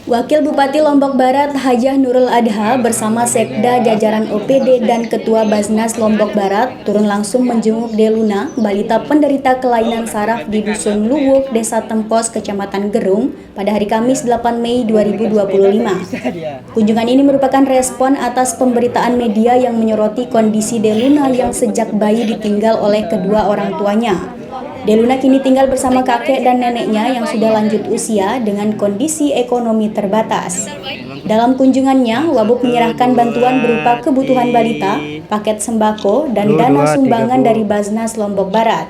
Wakil Bupati Lombok Barat Hajah Nurul Adha bersama Sekda jajaran OPD dan Ketua Basnas Lombok Barat turun langsung menjenguk Deluna, balita penderita kelainan saraf di Dusun Luwuk, Desa Tempos, Kecamatan Gerung pada hari Kamis 8 Mei 2025. Kunjungan ini merupakan respon atas pemberitaan media yang menyoroti kondisi Deluna yang sejak bayi ditinggal oleh kedua orang tuanya. Deluna kini tinggal bersama kakek dan neneknya yang sudah lanjut usia dengan kondisi ekonomi terbatas. Dalam kunjungannya, Wabub menyerahkan bantuan berupa kebutuhan balita, paket sembako, dan dana sumbangan dari Basnas Lombok Barat.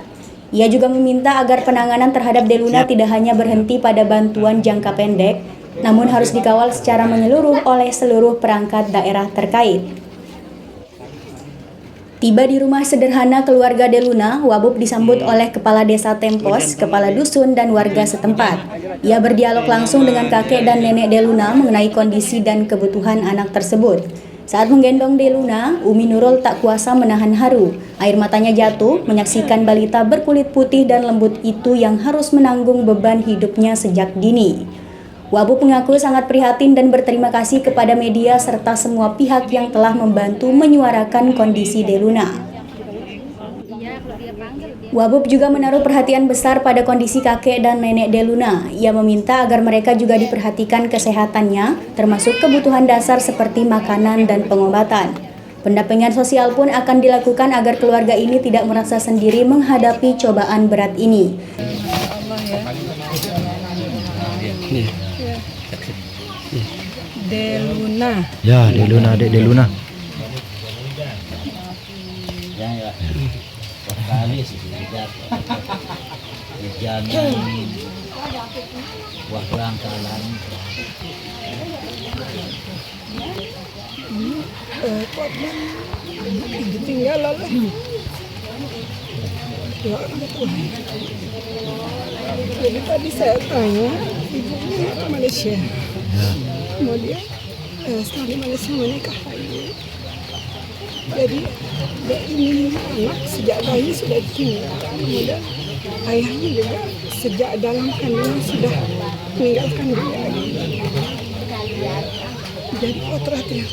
Ia juga meminta agar penanganan terhadap Deluna tidak hanya berhenti pada bantuan jangka pendek, namun harus dikawal secara menyeluruh oleh seluruh perangkat daerah terkait. Tiba di rumah sederhana keluarga Deluna, Wabub disambut oleh Kepala Desa Tempos, Kepala Dusun, dan warga setempat. Ia berdialog langsung dengan kakek dan nenek Deluna mengenai kondisi dan kebutuhan anak tersebut. Saat menggendong Deluna, Umi Nurul tak kuasa menahan haru. Air matanya jatuh menyaksikan balita berkulit putih dan lembut itu yang harus menanggung beban hidupnya sejak dini. Wabub mengaku sangat prihatin dan berterima kasih kepada media serta semua pihak yang telah membantu menyuarakan kondisi Deluna. Wabub juga menaruh perhatian besar pada kondisi kakek dan nenek Deluna. Ia meminta agar mereka juga diperhatikan kesehatannya, termasuk kebutuhan dasar seperti makanan dan pengobatan. Pendampingan sosial pun akan dilakukan agar keluarga ini tidak merasa sendiri menghadapi cobaan berat ini. Deluna. Ya, Deluna, Dek Deluna. Ketinggalan. Jadi tadi saya tanya, ibunya ke Malaysia. Kemudian setelah di Malaysia menikah lagi. Jadi dia ini anak sejak bayi sudah ditinggal. Kemudian ayahnya juga sejak dalam kandungan sudah meninggalkan dia. Jadi potretnya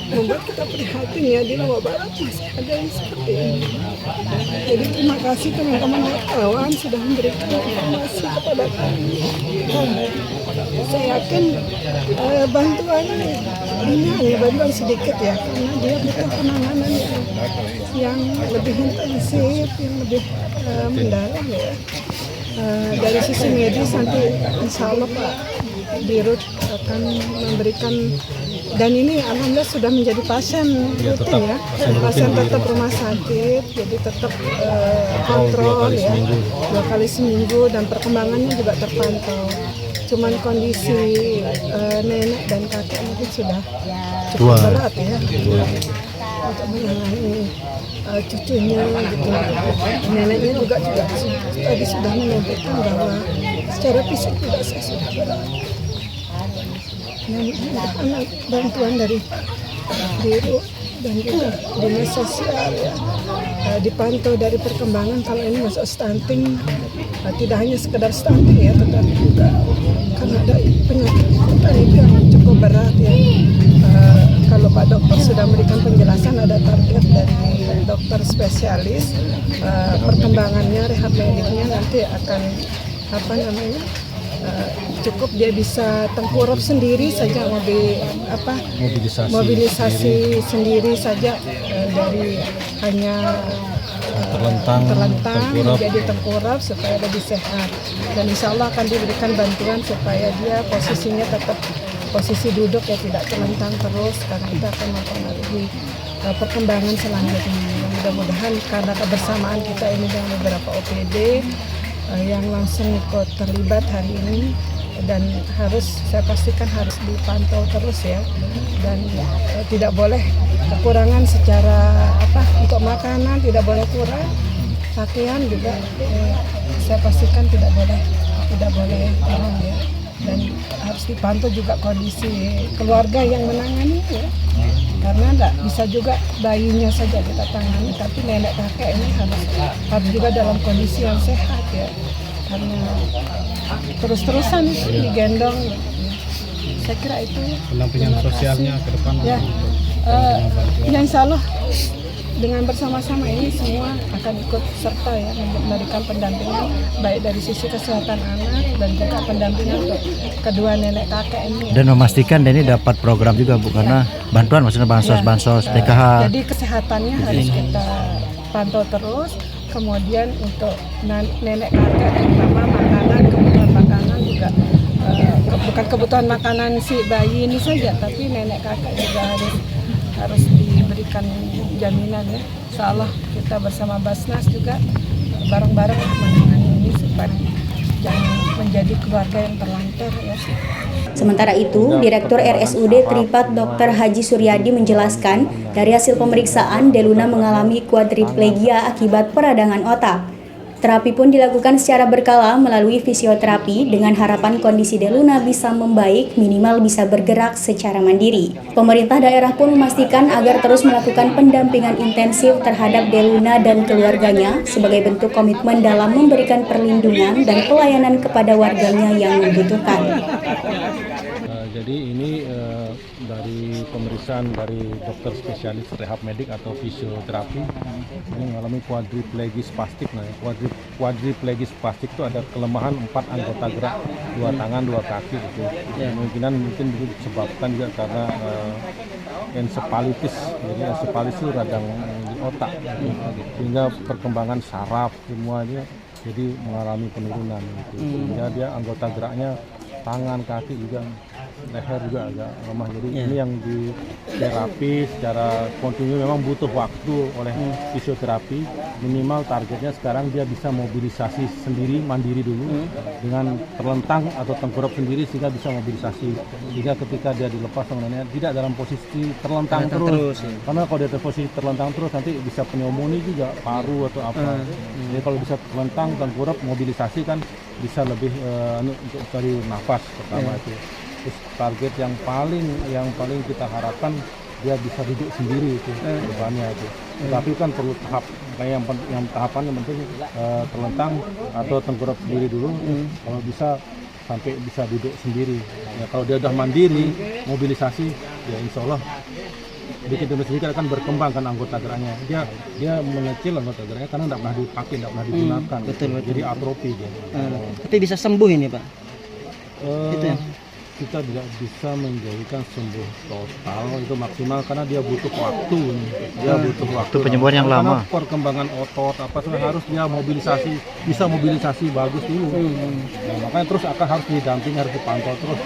membuat kita prihatin ya, di Lombok Barat masih ada yang seperti ini. Jadi terima kasih teman-teman wartawan sudah memberikan informasi kepada kami. Saya yakin bantuan ini hanya bantuan sedikit ya, karena dia butuh penanganan yang lebih intensif, yang lebih mendalam ya. Dari sisi medis nanti insya Allah Pak Dirut akan memberikan, dan ini alhamdulillah sudah menjadi pasien rutin ya, pasien tetap rumah sakit, jadi tetap kontrol ya, 2 kali seminggu dan perkembangannya juga terpantau. Cuman kondisi nenek dan kakek mungkin sudah cukup berat ya untuk menangani cucunya gitu. Neneknya juga tadi sudah menyampaikan bahwa secara fisik juga saya sudah berat. Anak bantuan dari Dirut dan juga dinas sosial ya, dipantau dari perkembangan. Kalau ini masuk stunting, tidak hanya sekedar stunting ya, tetapi juga karena ada penyakit itu yang cukup berat ya. Kalau Pak Dokter sudah memberikan penjelasan, ada target dari dokter spesialis, perkembangannya, rehab mediknya nanti akan cukup dia bisa tengkurap sendiri saja, mobilisasi sendiri saja, dari hanya terlentang menjadi tengkurap supaya lebih sehat, dan insya Allah akan diberikan bantuan supaya dia posisinya tetap posisi duduk ya, tidak terlentang terus, karena itu akan mempengaruhi perkembangan selanjutnya. Mudah-mudahan karena kebersamaan kita ini dengan beberapa OPD yang langsung ikut terlibat hari ini, dan saya pastikan harus dipantau terus ya, dan tidak boleh kekurangan secara untuk makanan, tidak boleh kurang, pakaian juga saya pastikan tidak boleh kurang ya, dan harus dipantau juga kondisi keluarga yang menangani ya, karena tidak bisa juga bayinya saja kita tangani, tapi nenek kakek ini harus juga dalam kondisi yang sehat ya, karena terus-terusan digendong. Saya kira itu pendampingan sosialnya ke depan. ya. Ya insya Allah dengan bersama-sama ini semua akan ikut serta ya memberikan pendampingan baik dari sisi kesehatan anak dan juga pendampingan untuk kedua nenek kakek ini. Dan memastikan ini dapat program juga Bu, karena bantuan maksudnya bansos PKH. Jadi kesehatannya harus kita pantau terus. Kemudian untuk nenek kakek terutama makanan, kebutuhan makanan juga bukan kebutuhan makanan si bayi ini saja, tapi nenek kakek juga harus diberikan jaminan ya. Insya Allah kita bersama Basnas juga bareng-bareng menangani ini supaya jangan menjadi keluarga yang terlantar ya. Sementara itu, Direktur RSUD Tripat Dr. Haji Suryadi menjelaskan, dari hasil pemeriksaan Deluna mengalami kuadriplegia akibat peradangan otak. Terapi pun dilakukan secara berkala melalui fisioterapi dengan harapan kondisi Deluna bisa membaik, minimal bisa bergerak secara mandiri. Pemerintah daerah pun memastikan agar terus melakukan pendampingan intensif terhadap Deluna dan keluarganya sebagai bentuk komitmen dalam memberikan perlindungan dan pelayanan kepada warganya yang membutuhkan. Jadi ini dari pemeriksaan dari dokter spesialis rehab medik atau fisioterapi ini mengalami kuadriplegia spastik. Nah, kuadriplegia spastik itu ada kelemahan 4 anggota gerak, 2 tangan, 2 kaki gitu. Kemungkinan mungkin disebabkan juga karena encephalitis. Jadi encephalitis itu radang di otak sehingga perkembangan saraf semuanya jadi mengalami penurunan gitu. Sehingga dia anggota geraknya tangan, kaki juga, leher juga agak lemah. Jadi ini yang di terapi secara kontinu memang butuh waktu oleh fisioterapi. Minimal targetnya sekarang dia bisa mobilisasi sendiri, mandiri dulu dengan terlentang atau tengkurap sendiri sehingga bisa mobilisasi. Sehingga ketika dia dilepas tangannya tidak dalam posisi terlentang terus. Karena kalau dia posisi terlentang terus nanti bisa pneumonia juga, paru atau apa. Jadi kalau bisa terlentang, tengkurap, mobilisasi kan bisa lebih untuk dari nafas pertama itu. Terus target yang paling kita harapkan dia bisa duduk sendiri itu depannya itu. Tapi kan perlu tahap kayak yang tahapan yang penting terlentang atau tengkurap sendiri dulu. Kalau bisa sampai bisa duduk sendiri. Ya, kalau dia udah mandiri mobilisasi ya insya Allah dikit demi sedikit akan berkembang kan anggota geraknya. Dia mengecil anggota geraknya karena tidak pernah dipakai, tidak pernah digunakan. Betul. Jadi atrofi dia. Tapi bisa sembuh ini Pak? Itu ya? Kita tidak bisa menjadikan sembuh total itu maksimal karena dia butuh waktu. Dia butuh waktu penyembuhan yang lama. Karena perkembangan otot apa semua harus dia bisa mobilisasi bagus dulu. Nah, makanya terus harus didampingi, harus dipantau terus.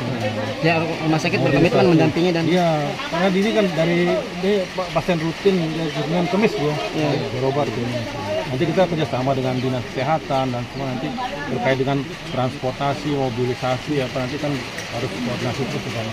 Ya, rumah sakit berkomitmen mendampingi dan Iya, karena ini kan dari pasien rutin dengan kemis ya, berobat ini. Nanti kita kerjasama dengan dinas kesehatan dan semua nanti terkait dengan transportasi, mobilisasi apa nanti kan harus koordinasi terus dengan